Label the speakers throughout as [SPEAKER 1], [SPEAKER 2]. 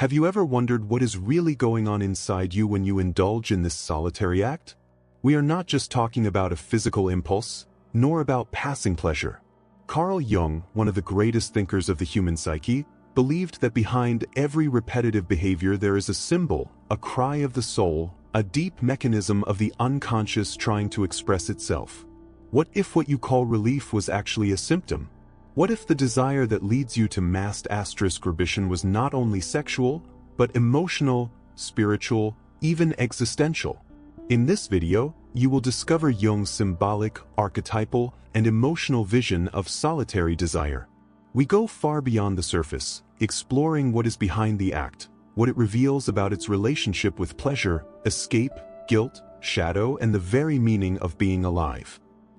[SPEAKER 1] Have you ever wondered what is really going on inside you when you indulge in this solitary act? We are not just talking about a physical impulse, nor about passing pleasure. Carl Jung, one of the greatest thinkers of the human psyche, believed that behind every repetitive behavior there is a symbol, a cry of the soul, a deep mechanism of the unconscious trying to express itself. What if what you call relief was actually a symptom? What if the desire that leads you to **rebition was not only sexual, but emotional, spiritual, even existential? In this video, you will discover Jung's symbolic, archetypal, and emotional vision of solitary desire. We go far beyond the surface, exploring what is behind the act, what it reveals about its relationship with pleasure, escape, guilt, shadow, and the very meaning of being alive.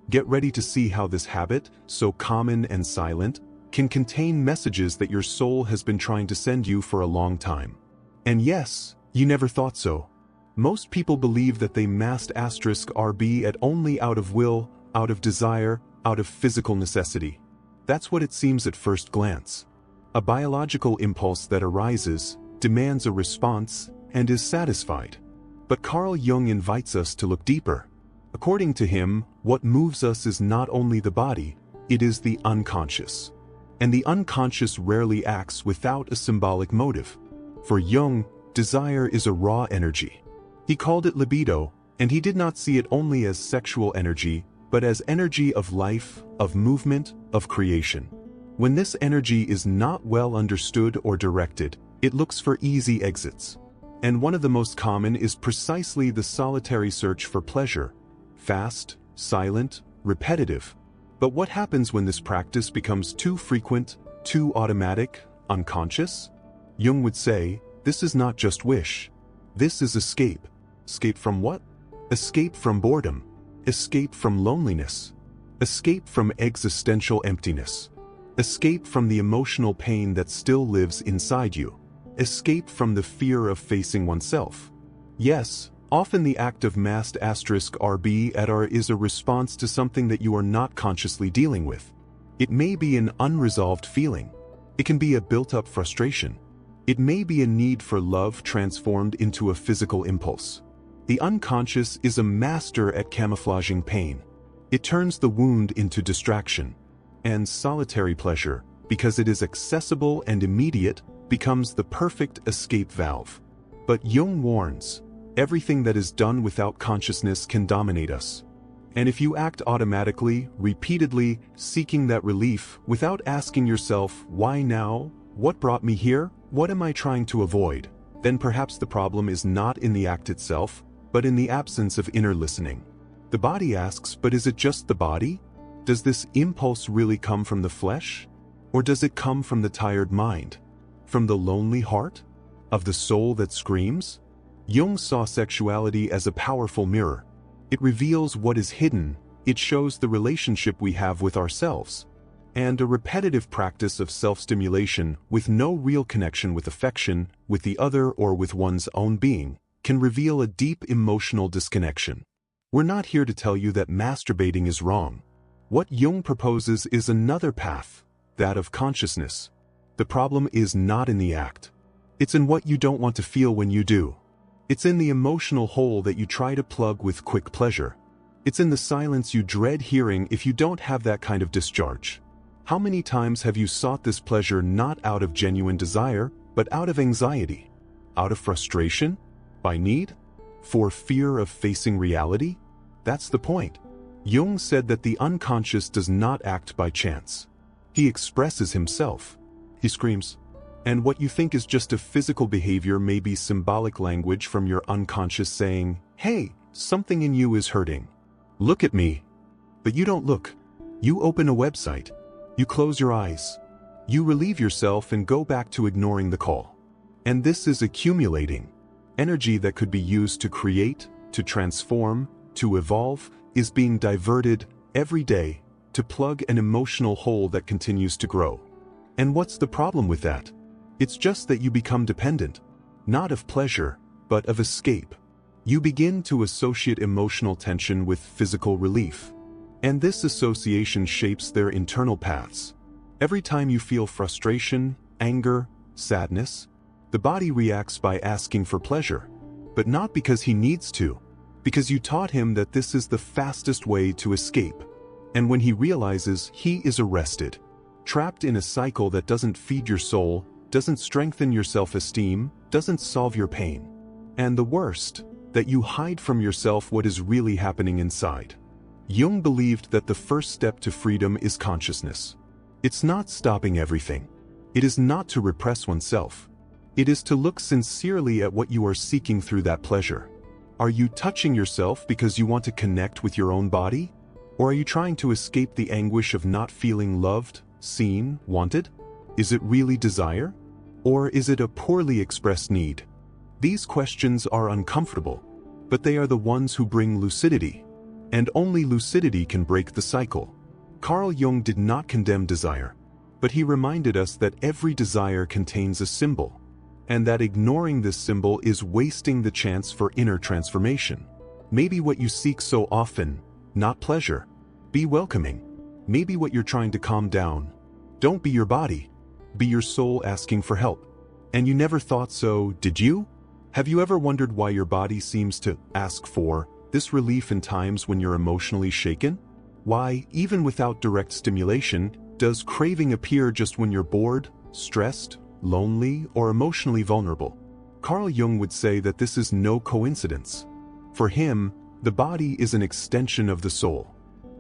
[SPEAKER 1] Get ready to see how this habit, so common and silent, can contain messages that your soul has been trying to send you for a long time. And yes, you never thought so. Most people believe that they **RB at only out of will, out of desire, out of physical necessity. That's what it seems at first glance. A biological impulse that arises, demands a response, and is satisfied. But Carl Jung invites us to look deeper. According to him, what moves us is not only the body, it is the unconscious. And the unconscious rarely acts without a symbolic motive. For Jung, desire is a raw energy. He called it libido, and he did not see it only as sexual energy, but as energy of life, of movement, of creation. When this energy is not well understood or directed, it looks for easy exits. And one of the most common is precisely the solitary search for pleasure. Fast, silent, repetitive. But what happens when this practice becomes too frequent, too automatic, unconscious? Jung would say, this is not just wish. This is escape. Escape from what? Escape from boredom. Escape from loneliness. Escape from existential emptiness. Escape from the emotional pain that still lives inside you. Escape from the fear of facing oneself. Yes, often the act of **RB is a response to something that you are not consciously dealing with. It may be an unresolved feeling. It can be a built-up frustration. It may be a need for love transformed into a physical impulse. The unconscious is a master at camouflaging pain. It turns the wound into distraction. And solitary pleasure, because it is accessible and immediate, becomes the perfect escape valve. But Jung warns, everything that is done without consciousness can dominate us. And if you act automatically, repeatedly, seeking that relief, without asking yourself, why now? What brought me here? What am I trying to avoid? Then perhaps the problem is not in the act itself, but in the absence of inner listening. The body asks, but is it just the body? Does this impulse really come from the flesh? Or does it come from the tired mind? From the lonely heart? Of the soul that screams? Jung saw sexuality as a powerful mirror. It reveals what is hidden, it shows the relationship we have with ourselves. And a repetitive practice of self-stimulation with no real connection with affection, with the other or with one's own being, can reveal a deep emotional disconnection. We're not here to tell you that masturbating is wrong. What Jung proposes is another path, that of consciousness. The problem is not in the act. It's in what you don't want to feel when you do. It's in the emotional hole that you try to plug with quick pleasure. It's in the silence you dread hearing if you don't have that kind of discharge. How many times have you sought this pleasure not out of genuine desire, but out of anxiety? Out of frustration? By need? For fear of facing reality? That's the point. Jung said that the unconscious does not act by chance. He expresses himself. He screams. And what you think is just a physical behavior may be symbolic language from your unconscious saying, hey, something in you is hurting. Look at me. But you don't look. You open a website. You close your eyes. You relieve yourself and go back to ignoring the call. And this is accumulating. Energy that could be used to create, to transform, to evolve, is being diverted every day to plug an emotional hole that continues to grow. And what's the problem with that? It's just that you become dependent, not of pleasure, but of escape. You begin to associate emotional tension with physical relief. And this association shapes their internal paths. Every time you feel frustration, anger, sadness, The body reacts by asking for pleasure, but not because he needs to, because you taught him that this is the fastest way to escape. And when he realizes, he is arrested, trapped in a cycle that doesn't feed your soul, doesn't strengthen your self-esteem, doesn't solve your pain. And the worst, that you hide from yourself what is really happening inside. Jung believed that the first step to freedom is consciousness. It's not stopping everything. It is not to repress oneself. It is to look sincerely at what you are seeking through that pleasure. Are you touching yourself because you want to connect with your own body? Or are you trying to escape the anguish of not feeling loved, seen, wanted? Is it really desire? Or is it a poorly expressed need? These questions are uncomfortable, but they are the ones who bring lucidity. And only lucidity can break the cycle. Carl Jung did not condemn desire, but he reminded us that every desire contains a symbol, and that ignoring this symbol is wasting the chance for inner transformation. Maybe what you seek so often, not pleasure. Be welcoming. Maybe what you're trying to calm down. Don't be your body. Be your soul asking for help. And you never thought so, did you? Have you ever wondered why your body seems to ask for this relief in times when you're emotionally shaken? Why, even without direct stimulation, does craving appear just when you're bored, stressed, lonely, or emotionally vulnerable? Carl Jung would say that this is no coincidence. For him, the body is an extension of the soul.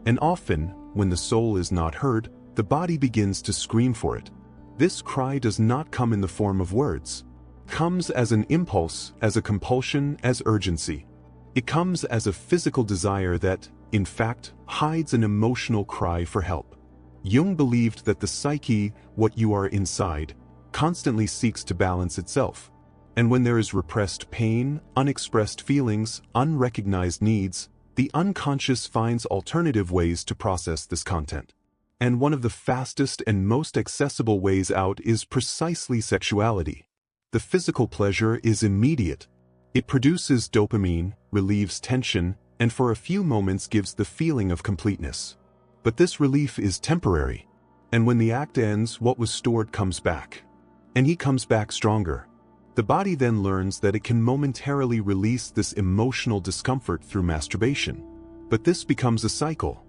[SPEAKER 1] And often, when the soul is not heard, the body begins to scream for it. This cry does not come in the form of words. It comes as an impulse, as a compulsion, as urgency. It comes as a physical desire that, in fact, hides an emotional cry for help. Jung believed that the psyche, what you are inside, constantly seeks to balance itself. And when there is repressed pain, unexpressed feelings, unrecognized needs, the unconscious finds alternative ways to process this content. And one of the fastest and most accessible ways out is precisely sexuality. The physical pleasure is immediate. It produces dopamine, relieves tension, and for a few moments gives the feeling of completeness. But this relief is temporary. And when the act ends, what was stored comes back. And he comes back stronger. The body then learns that it can momentarily release this emotional discomfort through masturbation. But this becomes a cycle.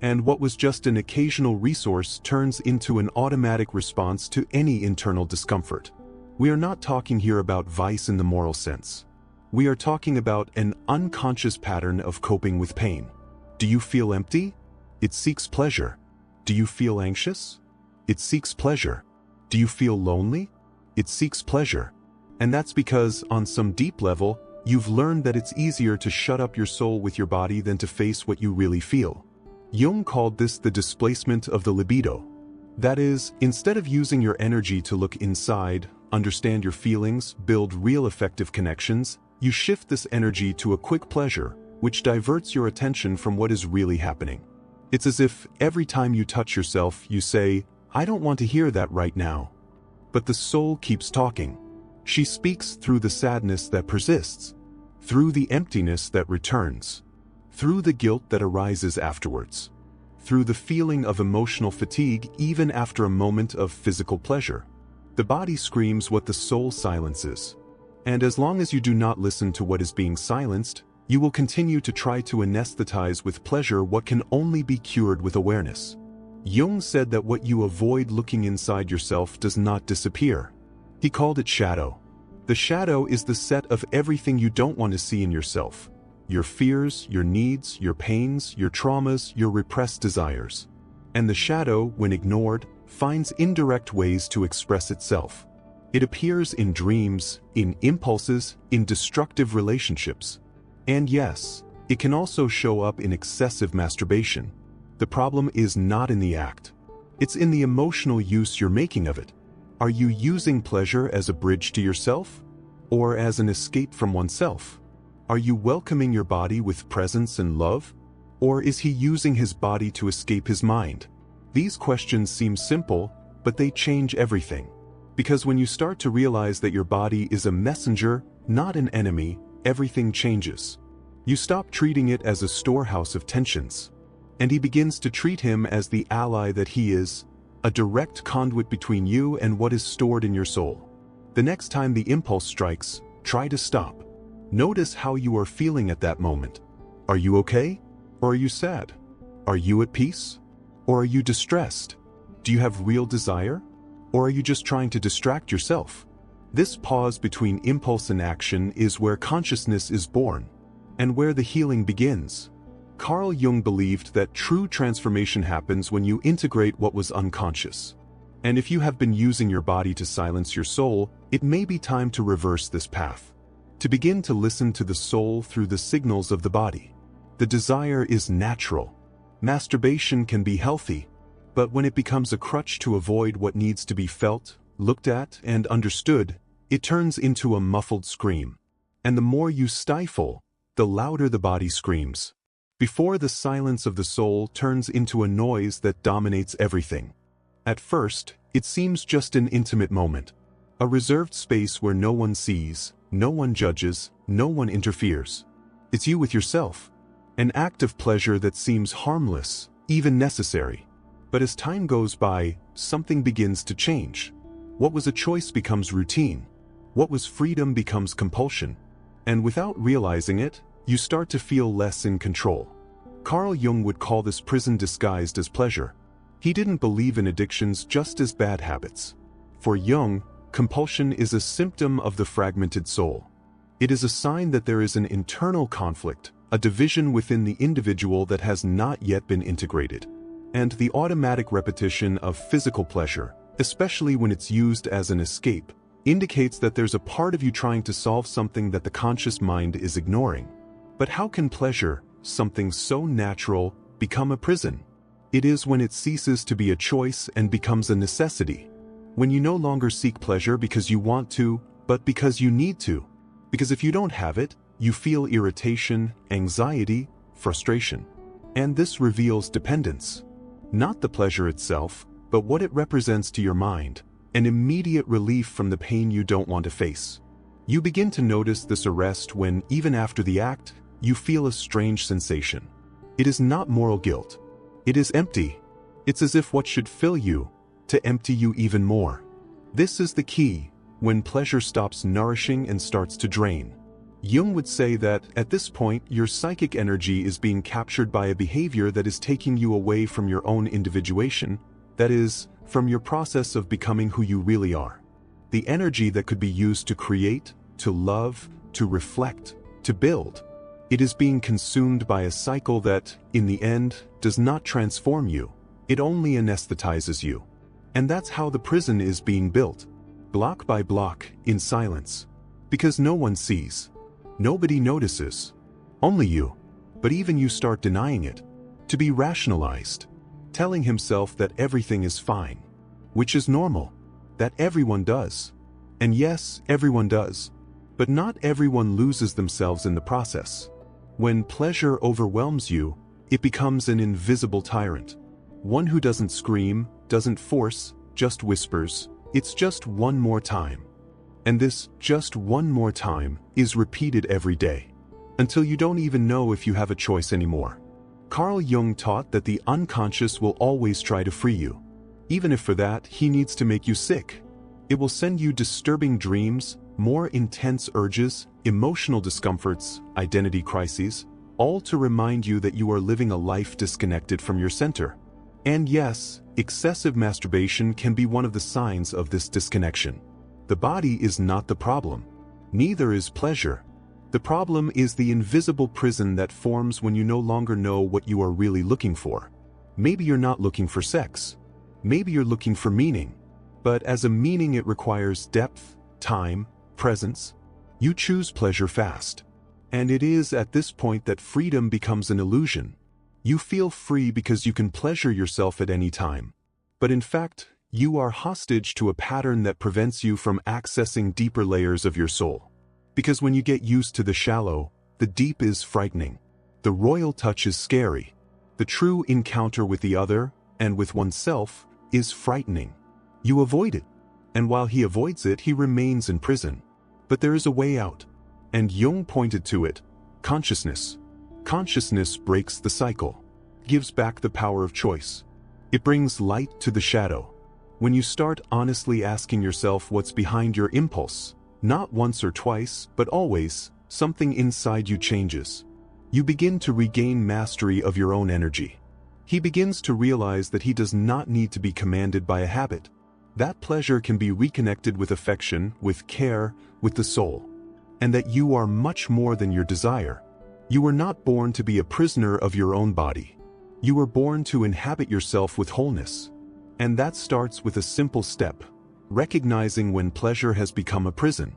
[SPEAKER 1] And what was just an occasional resource turns into an automatic response to any internal discomfort. We are not talking here about vice in the moral sense. We are talking about an unconscious pattern of coping with pain. Do you feel empty? It seeks pleasure. Do you feel anxious? It seeks pleasure. Do you feel lonely? It seeks pleasure. And that's because, on some deep level, you've learned that it's easier to shut up your soul with your body than to face what you really feel. Jung called this the displacement of the libido. That is, instead of using your energy to look inside, understand your feelings, build real effective connections, you shift this energy to a quick pleasure, which diverts your attention from what is really happening. It's as if every time you touch yourself, you say, "I don't want to hear that right now." But the soul keeps talking. She speaks through the sadness that persists, through the emptiness that returns, through the guilt that arises afterwards, through the feeling of emotional fatigue even after a moment of physical pleasure. The body screams what the soul silences. And as long as you do not listen to what is being silenced, you will continue to try to anesthetize with pleasure what can only be cured with awareness. Jung said that what you avoid looking inside yourself does not disappear. He called it shadow. The shadow is the set of everything you don't want to see in yourself. Your fears, your needs, your pains, your traumas, your repressed desires. And the shadow, when ignored, finds indirect ways to express itself. It appears in dreams, in impulses, in destructive relationships. And yes, it can also show up in excessive masturbation. The problem is not in the act. It's in the emotional use you're making of it. Are you using pleasure as a bridge to yourself? Or as an escape from oneself? Are you welcoming your body with presence and love? Or is he using his body to escape his mind? These questions seem simple, but they change everything. Because when you start to realize that your body is a messenger, not an enemy, everything changes. You stop treating it as a storehouse of tensions. And he begins to treat him as the ally that he is, a direct conduit between you and what is stored in your soul. The next time the impulse strikes, try to stop. Notice how you are feeling at that moment. Are you okay? Or are you sad? Are you at peace? Or are you distressed? Do you have real desire? Or are you just trying to distract yourself? This pause between impulse and action is where consciousness is born, and where the healing begins. Carl Jung believed that true transformation happens when you integrate what was unconscious. And if you have been using your body to silence your soul, it may be time to reverse this path. To begin to listen to the soul through the signals of the body. The desire is natural. Masturbation can be healthy, but when it becomes a crutch to avoid what needs to be felt, looked at, and understood, it turns into a muffled scream. And the more you stifle, the louder the body screams. Before the silence of the soul turns into a noise that dominates everything. At first, it seems just an intimate moment. A reserved space where no one sees, no one judges, no one interferes. It's you with yourself. An act of pleasure that seems harmless, even necessary. But as time goes by, something begins to change. What was a choice becomes routine. What was freedom becomes compulsion. And without realizing it, you start to feel less in control. Carl Jung would call this prison disguised as pleasure. He didn't believe in addictions just as bad habits. For Jung, compulsion is a symptom of the fragmented soul. It is a sign that there is an internal conflict, a division within the individual that has not yet been integrated. And the automatic repetition of physical pleasure, especially when it's used as an escape, indicates that there's a part of you trying to solve something that the conscious mind is ignoring. But how can pleasure, something so natural, become a prison? It is when it ceases to be a choice and becomes a necessity. When you no longer seek pleasure because you want to, but because you need to. Because if you don't have it, you feel irritation, anxiety, frustration. And this reveals dependence. Not the pleasure itself, but what it represents to your mind, an immediate relief from the pain you don't want to face. You begin to notice this arrest when, even after the act, you feel a strange sensation. It is not moral guilt. It is empty. It's as if what should fill you, to empty you even more. This is the key, when pleasure stops nourishing and starts to drain. Jung would say that, at this point, your psychic energy is being captured by a behavior that is taking you away from your own individuation, that is, from your process of becoming who you really are. The energy that could be used to create, to love, to reflect, to build. It is being consumed by a cycle that, in the end, does not transform you. It only anesthetizes you. And that's how the prison is being built. Block by block, in silence. Because no one sees. Nobody notices. Only you. But even you start denying it. To be rationalized. Telling himself that everything is fine. Which is normal. That everyone does. And yes, everyone does. But not everyone loses themselves in the process. When pleasure overwhelms you, it becomes an invisible tyrant. One who doesn't scream, doesn't force, just whispers, "It's just one more time." And this "just one more time" is repeated every day. Until you don't even know if you have a choice anymore. Carl Jung taught that the unconscious will always try to free you. Even if for that, he needs to make you sick. It will send you disturbing dreams, more intense urges, emotional discomforts, identity crises, all to remind you that you are living a life disconnected from your center. And yes, excessive masturbation can be one of the signs of this disconnection. The body is not the problem. Neither is pleasure. The problem is the invisible prison that forms when you no longer know what you are really looking for. Maybe you're not looking for sex. Maybe you're looking for meaning. But as a meaning, it requires depth, time, presence. You choose pleasure fast. And it is at this point that freedom becomes an illusion. You feel free because you can pleasure yourself at any time. But in fact, you are hostage to a pattern that prevents you from accessing deeper layers of your soul. Because when you get used to the shallow, the deep is frightening. The royal touch is scary. The true encounter with the other, and with oneself, is frightening. You avoid it. And while he avoids it, he remains in prison. But there is a way out. And Jung pointed to it: consciousness. Consciousness breaks the cycle, gives back the power of choice. It brings light to the shadow. When you start honestly asking yourself what's behind your impulse, not once or twice, but always, something inside you changes. You begin to regain mastery of your own energy. He begins to realize that he does not need to be commanded by a habit. That pleasure can be reconnected with affection, with care, with the soul. And that you are much more than your desire. You were not born to be a prisoner of your own body. You were born to inhabit yourself with wholeness. And that starts with a simple step, recognizing when pleasure has become a prison,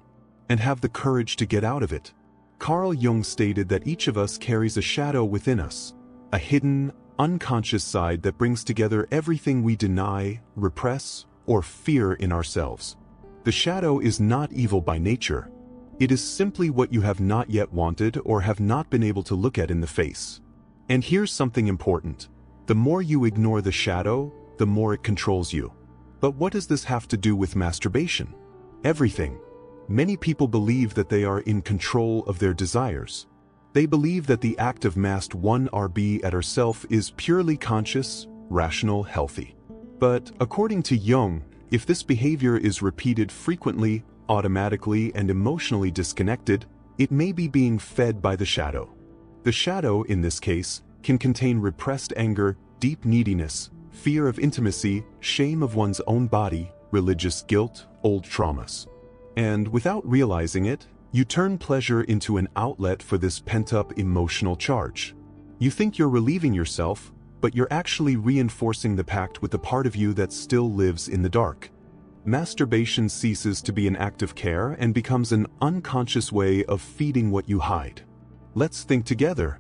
[SPEAKER 1] and have the courage to get out of it. Carl Jung stated that each of us carries a shadow within us, a hidden, unconscious side that brings together everything we deny, repress, or fear in ourselves. The shadow is not evil by nature. It is simply what you have not yet wanted or have not been able to look at in the face. And here's something important. The more you ignore the shadow, the more it controls you. But what does this have to do with masturbation? Everything. Many people believe that they are in control of their desires. They believe that the act of mast 1RB at herself is purely conscious, rational, healthy. But according to Jung, if this behavior is repeated frequently, automatically, and emotionally disconnected, it may be being fed by the shadow. The shadow, in this case, can contain repressed anger, deep neediness, fear of intimacy, shame of one's own body, religious guilt, old traumas. And without realizing it, you turn pleasure into an outlet for this pent-up emotional charge. You think you're relieving yourself, but you're actually reinforcing the pact with the part of you that still lives in the dark. Masturbation ceases to be an act of care and becomes an unconscious way of feeding what you hide. Let's think together.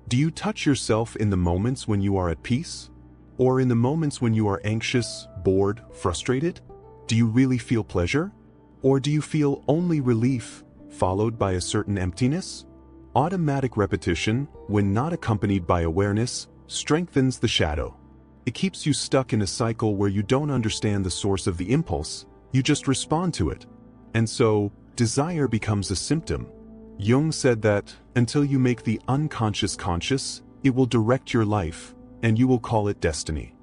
[SPEAKER 1] Do you touch yourself in the moments when you are at peace? Or in the moments when you are anxious, bored, frustrated? Do you really feel pleasure? Or do you feel only relief, followed by a certain emptiness? Automatic repetition, when not accompanied by awareness, strengthens the shadow. It keeps you stuck in a cycle where you don't understand the source of the impulse, you just respond to it. And so, desire becomes a symptom. Jung said that, until you make the unconscious conscious, it will direct your life, and you will call it destiny.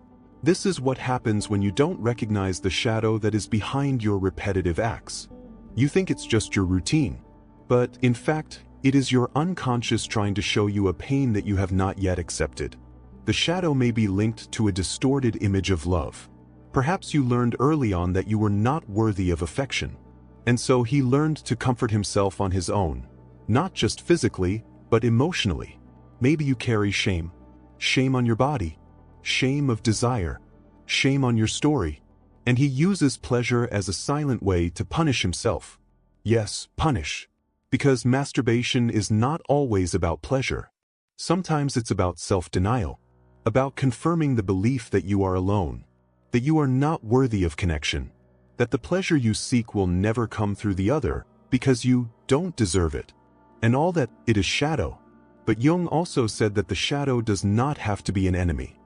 [SPEAKER 1] This is what happens when you don't recognize the shadow that is behind your repetitive acts. You think it's just your routine, but in fact, it is your unconscious trying to show you a pain that you have not yet accepted. The shadow may be linked to a distorted image of love. Perhaps you learned early on that you were not worthy of affection, and so he learned to comfort himself on his own, not just physically, but emotionally. Maybe you carry shame. Shame on your body, shame of desire, shame on your story, and he uses pleasure as a silent way to punish himself. Yes, punish, because masturbation is not always about pleasure. Sometimes it's about self-denial, about confirming the belief that you are alone, that you are not worthy of connection, that the pleasure you seek will never come through the other because you don't deserve it, and all that it is shadow. But Jung also said that the shadow does not have to be an enemy,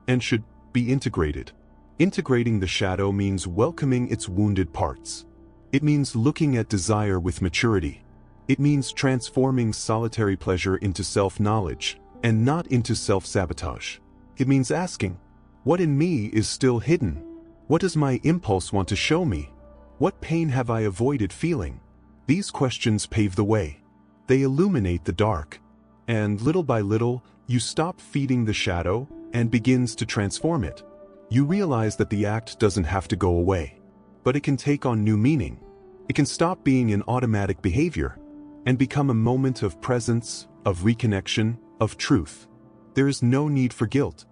[SPEAKER 1] and should be integrated. Integrating the shadow means welcoming its wounded parts. It means looking at desire with maturity. It means transforming solitary pleasure into self-knowledge, and not into self-sabotage. It means asking, what in me is still hidden? What does my impulse want to show me? What pain have I avoided feeling? These questions pave the way. They illuminate the dark. And little by little, you stop feeding the shadow and begins to transform it. You realize that the act doesn't have to go away, but it can take on new meaning. It can stop being an automatic behavior and become a moment of presence, of reconnection, of truth. There is no need for guilt.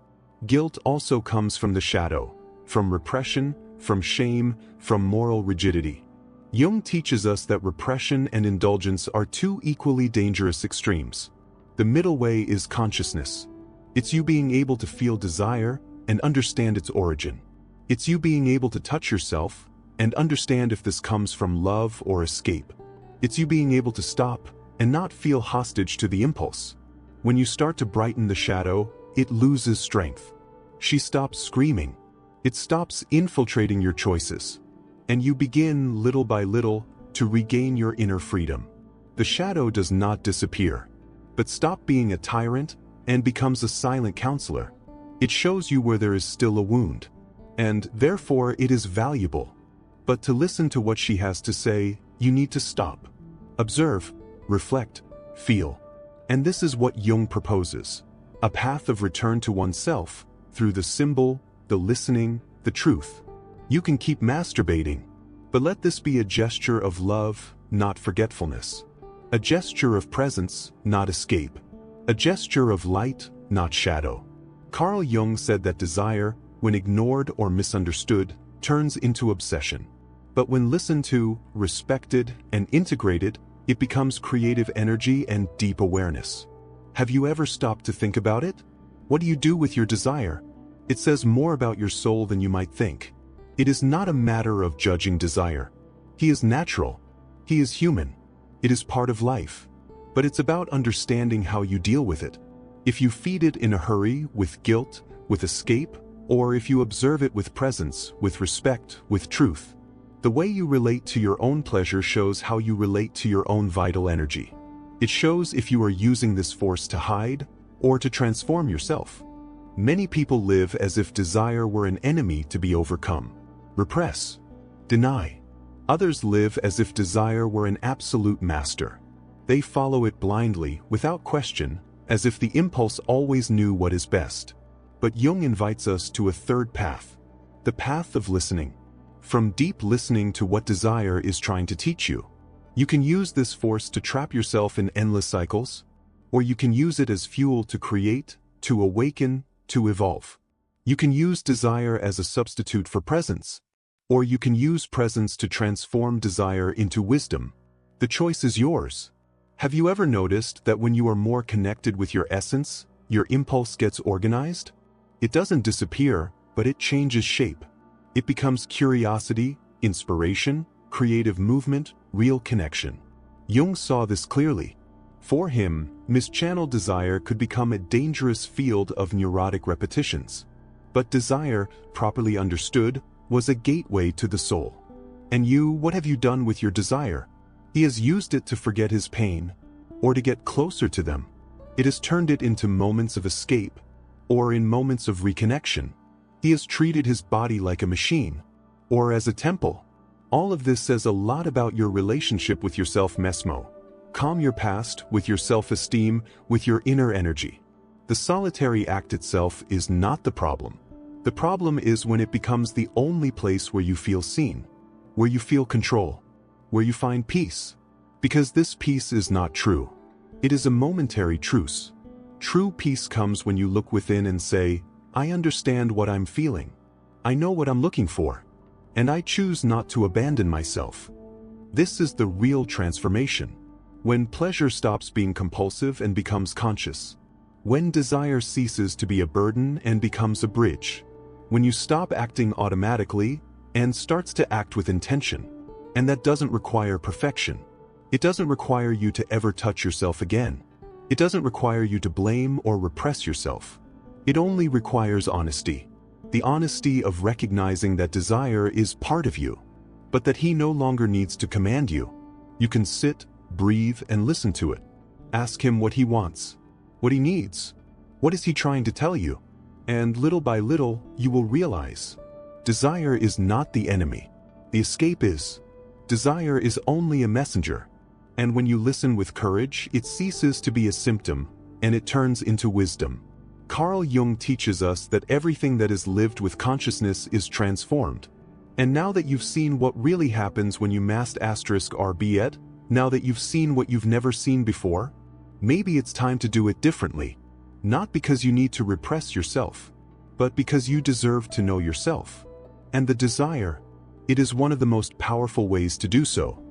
[SPEAKER 1] Guilt also comes from the shadow, from repression, from shame, from moral rigidity. Jung teaches us that repression and indulgence are two equally dangerous extremes. The middle way is consciousness. It's you being able to feel desire and understand its origin. It's you being able to touch yourself and understand if this comes from love or escape. It's you being able to stop and not feel hostage to the impulse. When you start to brighten the shadow, it loses strength. She stops screaming. It stops infiltrating your choices. And you begin, little by little, to regain your inner freedom. The shadow does not disappear, but stop being a tyrant and becomes a silent counselor. It shows you where there is still a wound. and therefore it is valuable. But to listen to what she has to say, you need to stop. Observe, reflect, feel. And this is what Jung proposes. A path of return to oneself, through the symbol, the listening, the truth. You can keep masturbating, but let this be a gesture of love, not forgetfulness. A gesture of presence, not escape. A gesture of light, not shadow. Carl Jung said that desire, when ignored or misunderstood, turns into obsession. But when listened to, respected, and integrated, it becomes creative energy and deep awareness. Have you ever stopped to think about it? What do you do with your desire? It says more about your soul than you might think. It is not a matter of judging desire. He is natural. He is human. It is part of life. But it's about understanding how you deal with it. If you feed it in a hurry, with guilt, with escape, or if you observe it with presence, with respect, with truth. The way you relate to your own pleasure shows how you relate to your own vital energy. It shows if you are using this force to hide or to transform yourself. Many people live as if desire were an enemy to be overcome, repress, deny. Others live as if desire were an absolute master. They follow it blindly, without question, as if the impulse always knew what is best. But Jung invites us to a third path, the path of listening. From deep listening to what desire is trying to teach you. You can use this force to trap yourself in endless cycles, or you can use it as fuel to create, to awaken, to evolve. You can use desire as a substitute for presence, or you can use presence to transform desire into wisdom. The choice is yours. Have you ever noticed that when you are more connected with your essence, your impulse gets organized? It doesn't disappear, but it changes shape. It becomes curiosity, inspiration, creative movement, real connection. Jung saw this clearly. For him, mischanneled desire could become a dangerous field of neurotic repetitions. But desire, properly understood, was a gateway to the soul. And you, what have you done with your desire? He has used it to forget his pain, or to get closer to them. It has turned it into moments of escape, or in moments of reconnection. He has treated his body like a machine, or as a temple. All of this says a lot about your relationship with yourself, Mesmo. Calm your past with your self-esteem, with your inner energy. The solitary act itself is not the problem. The problem is when it becomes the only place where you feel seen, where you feel control, where you find peace. Because this peace is not true. It is a momentary truce. True peace comes when you look within and say, I understand what I'm feeling. I know what I'm looking for. And I choose not to abandon myself. This is the real transformation. When pleasure stops being compulsive and becomes conscious. When desire ceases to be a burden and becomes a bridge. When you stop acting automatically and starts to act with intention. And that doesn't require perfection. It doesn't require you to ever touch yourself again. It doesn't require you to blame or repress yourself. It only requires honesty. The honesty of recognizing that desire is part of you, but that he no longer needs to command you. You can sit, breathe, and listen to it. Ask him what he wants, what he needs. What is he trying to tell you? And little by little, you will realize. Desire is not the enemy. The escape is. Desire is only a messenger. And when you listen with courage, it ceases to be a symptom, and it turns into wisdom. Carl Jung teaches us that everything that is lived with consciousness is transformed. And now that you've seen what really happens when you *RB, now that you've seen what you've never seen before, maybe it's time to do it differently. Not because you need to repress yourself, but because you deserve to know yourself. And the desire, it is one of the most powerful ways to do so.